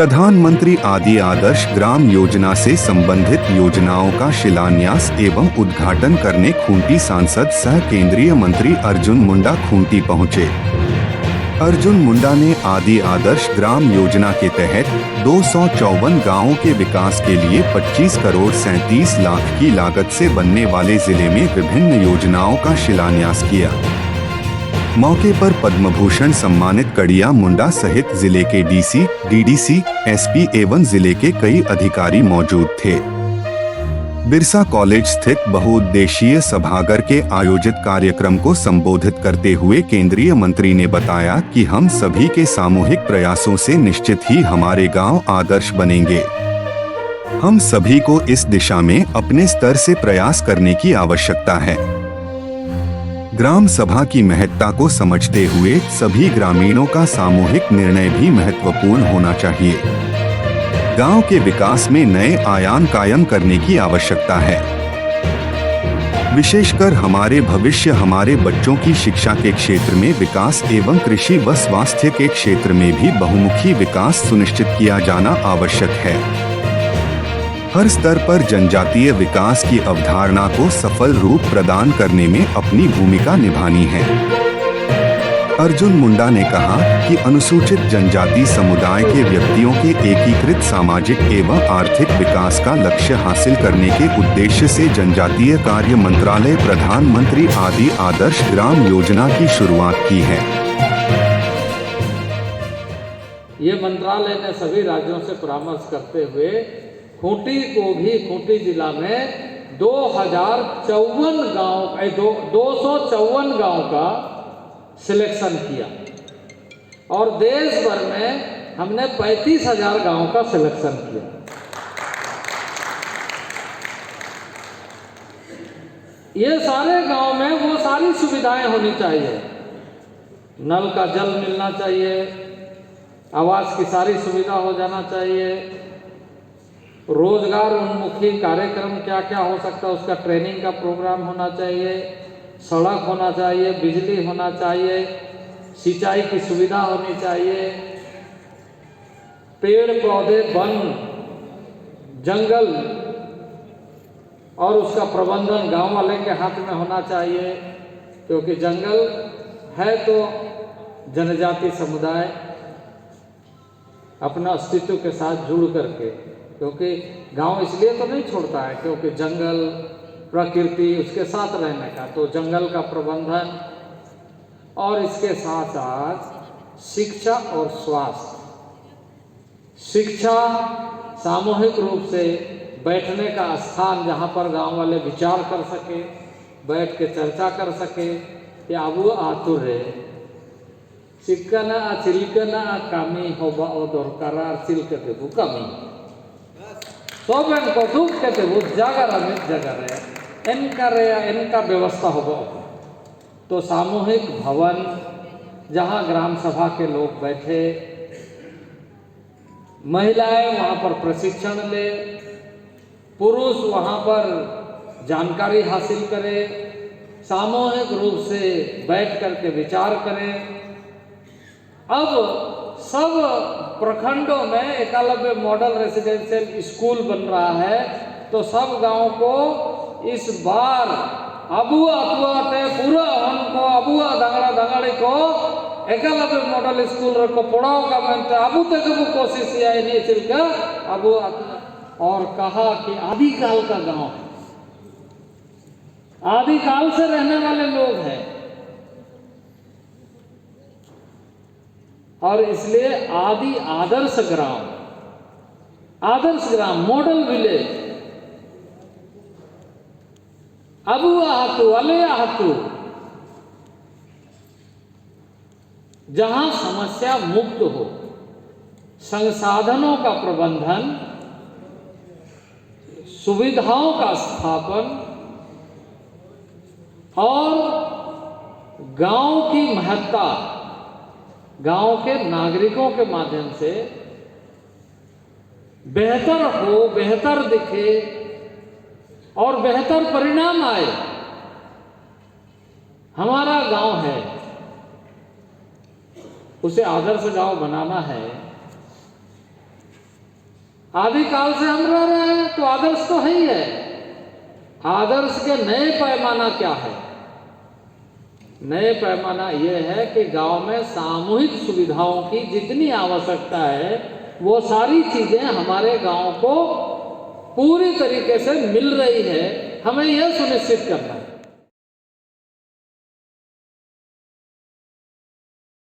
प्रधानमंत्री आदि आदर्श ग्राम योजना से संबंधित योजनाओं का शिलान्यास एवं उद्घाटन करने खूंटी सांसद सह केंद्रीय मंत्री अर्जुन मुंडा खूंटी पहुंचे। अर्जुन मुंडा ने आदि आदर्श ग्राम योजना के तहत 254 गांवों के विकास के लिए 25 करोड़ 37 लाख की लागत से बनने वाले जिले में विभिन्न योजनाओं का शिलान्यास किया। मौके पर पद्म भूषण सम्मानित कड़िया मुंडा सहित जिले के डीसी, डीडीसी, एसपी एवं जिले के कई अधिकारी मौजूद थे। बिरसा कॉलेज स्थित बहुउद्देशीय सभागार के आयोजित कार्यक्रम को संबोधित करते हुए केंद्रीय मंत्री ने बताया कि हम सभी के सामूहिक प्रयासों से निश्चित ही हमारे गांव आदर्श बनेंगे। हम सभी को इस दिशा में अपने स्तर से प्रयास करने की आवश्यकता है। ग्राम सभा की महत्ता को समझते हुए सभी ग्रामीणों का सामूहिक निर्णय भी महत्वपूर्ण होना चाहिए। गांव के विकास में नए आयाम कायम करने की आवश्यकता है। विशेषकर हमारे भविष्य हमारे बच्चों की शिक्षा के क्षेत्र में विकास एवं कृषि व स्वास्थ्य के क्षेत्र में भी बहुमुखी विकास सुनिश्चित किया जाना आवश्यक है। हर स्तर पर जनजातीय विकास की अवधारणा को सफल रूप प्रदान करने में अपनी भूमिका निभानी है। अर्जुन मुंडा ने कहा कि अनुसूचित जनजाति समुदाय के व्यक्तियों के एकीकृत सामाजिक एवं आर्थिक विकास का लक्ष्य हासिल करने के उद्देश्य से जनजातीय कार्य मंत्रालय प्रधानमंत्री आदि आदर्श ग्राम योजना की शुरुआत की है। ये मंत्रालय ने सभी राज्यों से परामर्श करते हुए खूंटी को भी खूंटी जिला में 254 गांव का सिलेक्शन किया और देश भर में हमने 35,000 गांव का सिलेक्शन किया। ये सारे गांव में वो सारी सुविधाएं होनी चाहिए। नल का जल मिलना चाहिए, आवास की सारी सुविधा हो जाना चाहिए, रोजगार उन्मुखी कार्यक्रम क्या क्या हो सकता है उसका ट्रेनिंग का प्रोग्राम होना चाहिए, सड़क होना चाहिए, बिजली होना चाहिए, सिंचाई की सुविधा होनी चाहिए, पेड़ पौधे वन जंगल और उसका प्रबंधन गांव वाले के हाथ में होना चाहिए, क्योंकि जंगल है तो जनजाति समुदाय अपना अस्तित्व के साथ जुड़ करके, क्योंकि गांव इसलिए तो नहीं छोड़ता है क्योंकि जंगल प्रकृति उसके साथ रहने का, तो जंगल का प्रबंधन और इसके साथ साथ शिक्षा और स्वास्थ्य। शिक्षा सामूहिक रूप से बैठने का स्थान जहाँ पर गांव वाले विचार कर सके, बैठ के चर्चा कर सके कि आबू आतुरे चिकना चिलकना कामी होबा ओ दरकार चिलके देबू कामी सोबेन को दुख के देबू जगह इनका व्यवस्था होगा। तो सामूहिक भवन जहाँ ग्राम सभा के लोग बैठे, महिलाएं वहाँ पर प्रशिक्षण ले, पुरुष वहाँ पर जानकारी हासिल करे, सामूहिक रूप से बैठ करके विचार करें। अब सब प्रखंडों में एकलव्य मॉडल रेसिडेंशियल स्कूल बन रहा है, तो सब गांव को इस बार अबुआ अतुआते पूरा उनको अबुआ दंगड़ा दंगड़ी को एकलव्य मॉडल स्कूल को पढ़ाओ का बनते अबू तक वो कोशिश किया नहीं चिलका अबू और कहा कि आदिकाल का गांव है, आदिकाल से रहने वाले लोग हैं और इसलिए आदि Adarsh gram model village Abu आहतु अले आहतु, जहां समस्या मुक्त हो, संसाधनों का प्रबंधन, सुविधाओं का स्थापन और गांव की महत्ता गांव के नागरिकों के माध्यम से बेहतर हो, बेहतर दिखे और बेहतर परिणाम आए। हमारा गांव है, उसे आदर्श गांव बनाना है आदिकाल से हम रह रहे हैं, तो आदर्श तो है ही है। आदर्श के नए पैमाना क्या है? नए पैमाना यह है कि गांव में सामूहिक सुविधाओं की जितनी आवश्यकता है वो सारी चीजें हमारे गांव को पूरी तरीके से मिल रही है। हमें यह सुनिश्चित करना है।